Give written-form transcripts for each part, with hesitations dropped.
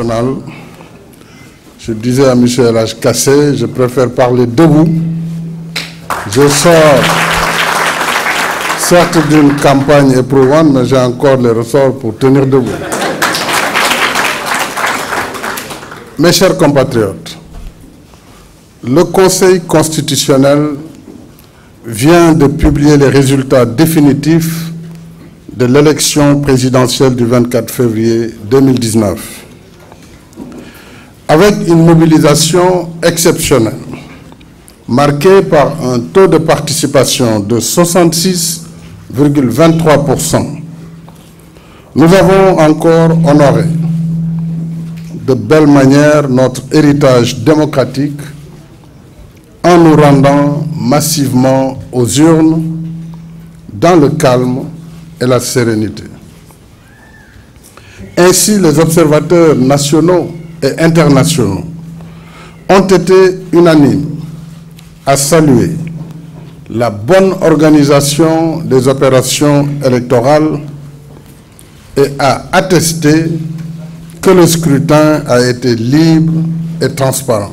nationale, je disais à M. El-Hadj Kassé, je préfère parler debout. Je sors certes d'une campagne éprouvante, mais j'ai encore les ressorts pour tenir debout. Mes chers compatriotes, le Conseil constitutionnel vient de publier les résultats définitifs de l'élection présidentielle du 24 février 2019. Avec une mobilisation exceptionnelle, marquée par un taux de participation de 66,23%, nous avons encore honoré de belle manière notre héritage démocratique en nous rendant massivement aux urnes dans le calme et la sérénité. Ainsi, les observateurs nationaux et internationaux ont été unanimes à saluer la bonne organisation des opérations électorales et à attester que le scrutin a été libre et transparent.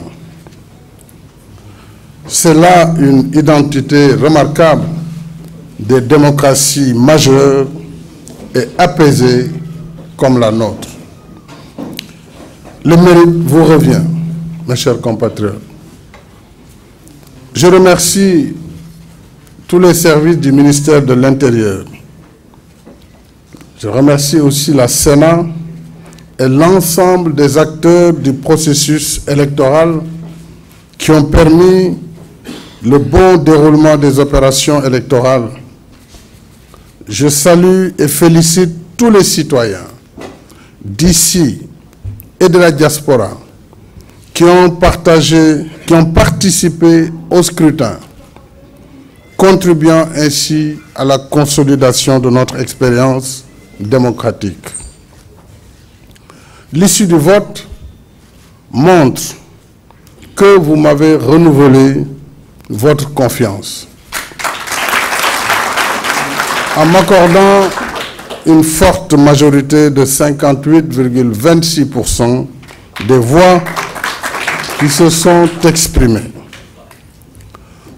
C'est là une identité remarquable des démocraties majeures et apaisées comme la nôtre. Le mérite vous revient, mes chers compatriotes. Je remercie tous les services du ministère de l'Intérieur. Je remercie aussi la Sénat et l'ensemble des acteurs du processus électoral qui ont permis le bon déroulement des opérations électorales. Je salue et félicite tous les citoyens d'ici et de la diaspora qui ont participé au scrutin, contribuant ainsi à la consolidation de notre expérience démocratique. L'issue du vote montre que vous m'avez renouvelé votre confiance en m'accordant une forte majorité de 58,26% des voix qui se sont exprimées.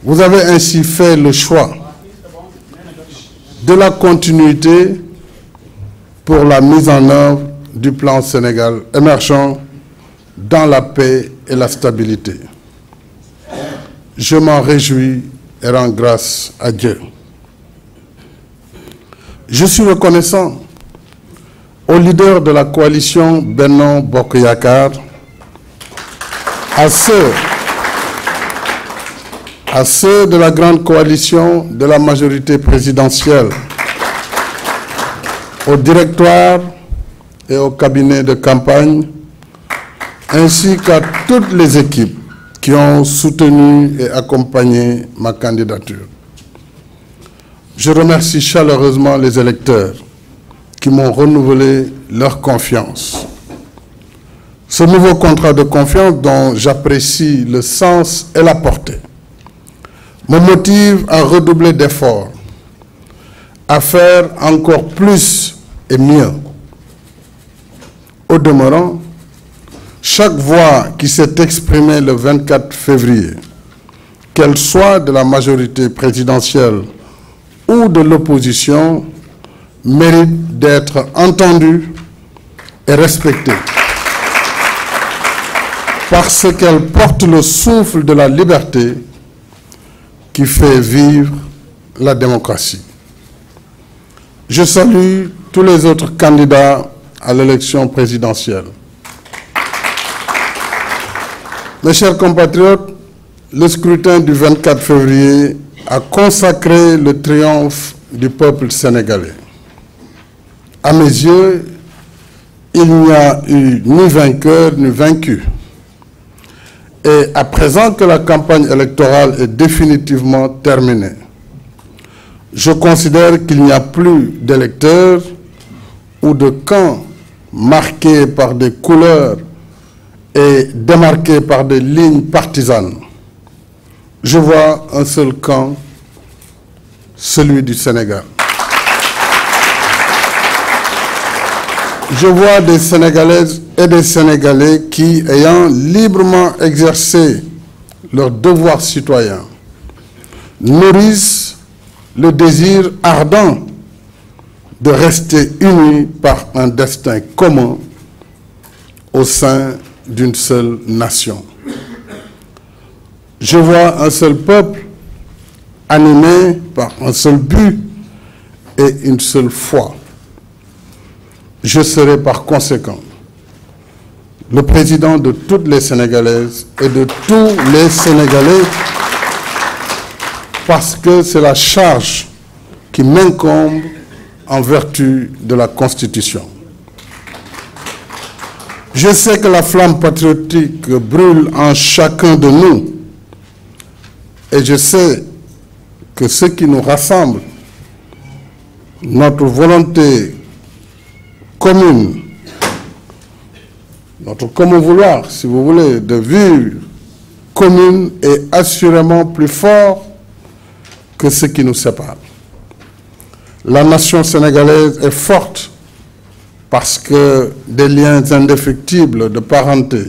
Vous avez ainsi fait le choix de la continuité pour la mise en œuvre du plan Sénégal émergent dans la paix et la stabilité. Je m'en réjouis et rends grâce à Dieu. Je suis reconnaissant aux leaders de la coalition Benno Bokk Yakaar, à ceux de la grande coalition de la majorité présidentielle, au directoire et au cabinet de campagne, ainsi qu'à toutes les équipes qui ont soutenu et accompagné ma candidature. Je remercie chaleureusement les électeurs qui m'ont renouvelé leur confiance. Ce nouveau contrat de confiance dont j'apprécie le sens et la portée me motive à redoubler d'efforts, à faire encore plus et mieux. Au demeurant, chaque voix qui s'est exprimée le 24 février, qu'elle soit de la majorité présidentielle ou de l'opposition, mérite d'être entendue et respectée parce qu'elle porte le souffle de la liberté qui fait vivre la démocratie. Je salue tous les autres candidats à l'élection présidentielle. Mes chers compatriotes, le scrutin du 24 février a consacré le triomphe du peuple sénégalais. À mes yeux, il n'y a eu ni vainqueur ni vaincu. Et à présent que la campagne électorale est définitivement terminée, je considère qu'il n'y a plus d'électeurs ou de camps marqués par des couleurs et démarqués par des lignes partisanes. Je vois un seul camp, celui du Sénégal. je vois des Sénégalaises et des Sénégalais qui, ayant librement exercé leur devoir citoyen, nourrissent le désir ardent de rester unis par un destin commun au sein d'une seule nation. Je vois un seul peuple animé par un seul but et une seule foi. Je serai par conséquent le président de toutes les Sénégalaises et de tous les Sénégalais parce que c'est la charge qui m'incombe en vertu de la Constitution. Je sais que la flamme patriotique brûle en chacun de nous et je sais que ce qui nous rassemble, notre volonté commune, notre commun vouloir, si vous voulez, de vivre commune est assurément plus fort que ce qui nous sépare. La nation sénégalaise est forte parce que des liens indéfectibles de parenté,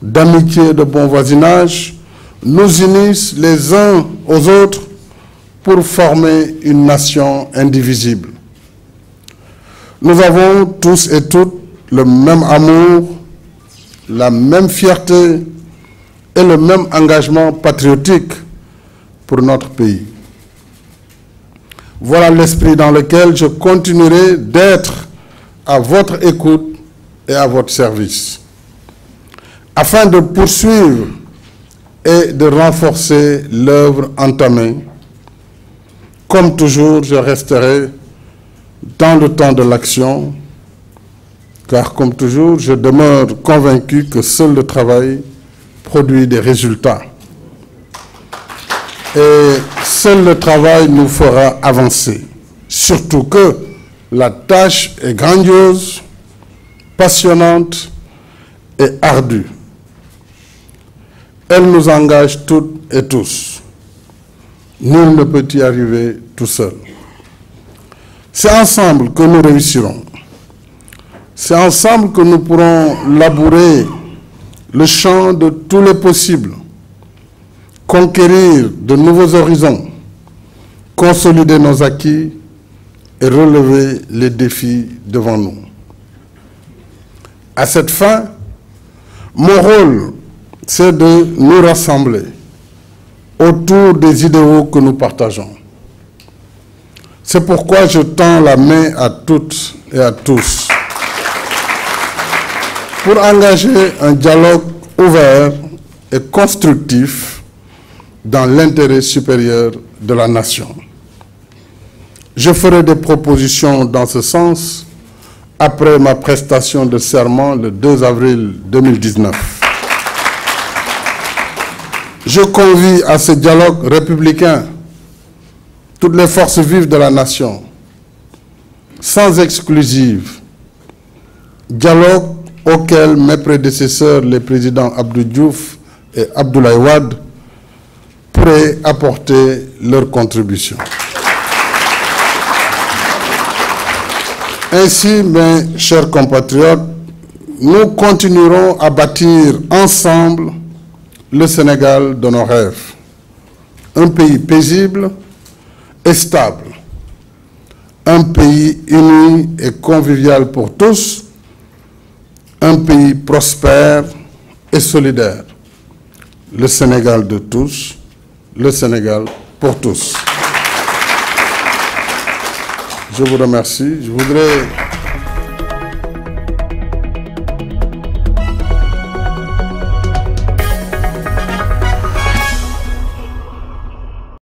d'amitié et de bon voisinage nous unissent les uns aux autres pour former une nation indivisible. Nous avons tous et toutes le même amour, la même fierté et le même engagement patriotique pour notre pays. Voilà l'esprit dans lequel je continuerai d'être à votre écoute et à votre service, afin de poursuivre et de renforcer l'œuvre entamée. Comme toujours, je resterai dans le temps de l'action, car comme toujours, je demeure convaincu que seul le travail produit des résultats. Et seul le travail nous fera avancer, surtout que la tâche est grandiose, passionnante et ardue. Elle nous engage toutes et tous. Nul ne peut y arriver tout seul. C'est ensemble que nous réussirons. C'est ensemble que nous pourrons labourer le champ de tous les possibles, conquérir de nouveaux horizons, consolider nos acquis et relever les défis devant nous. À cette fin, mon rôle, c'est de nous rassembler autour des idéaux que nous partageons. C'est pourquoi je tends la main à toutes et à tous pour engager un dialogue ouvert et constructif dans l'intérêt supérieur de la nation. Je ferai des propositions dans ce sens après ma prestation de serment le 2 avril 2019. Je convie à ce dialogue républicain toutes les forces vives de la nation, sans exclusive, dialogue auquel mes prédécesseurs, les présidents Abdou Diouf et Abdoulaye Wade, pourraient apporter leur contribution. Ainsi, mes chers compatriotes, nous continuerons à bâtir ensemble le Sénégal de nos rêves. Un pays paisible et stable. Un pays uni et convivial pour tous. Un pays prospère et solidaire. Le Sénégal de tous. Le Sénégal pour tous. Je vous remercie. Je voudrais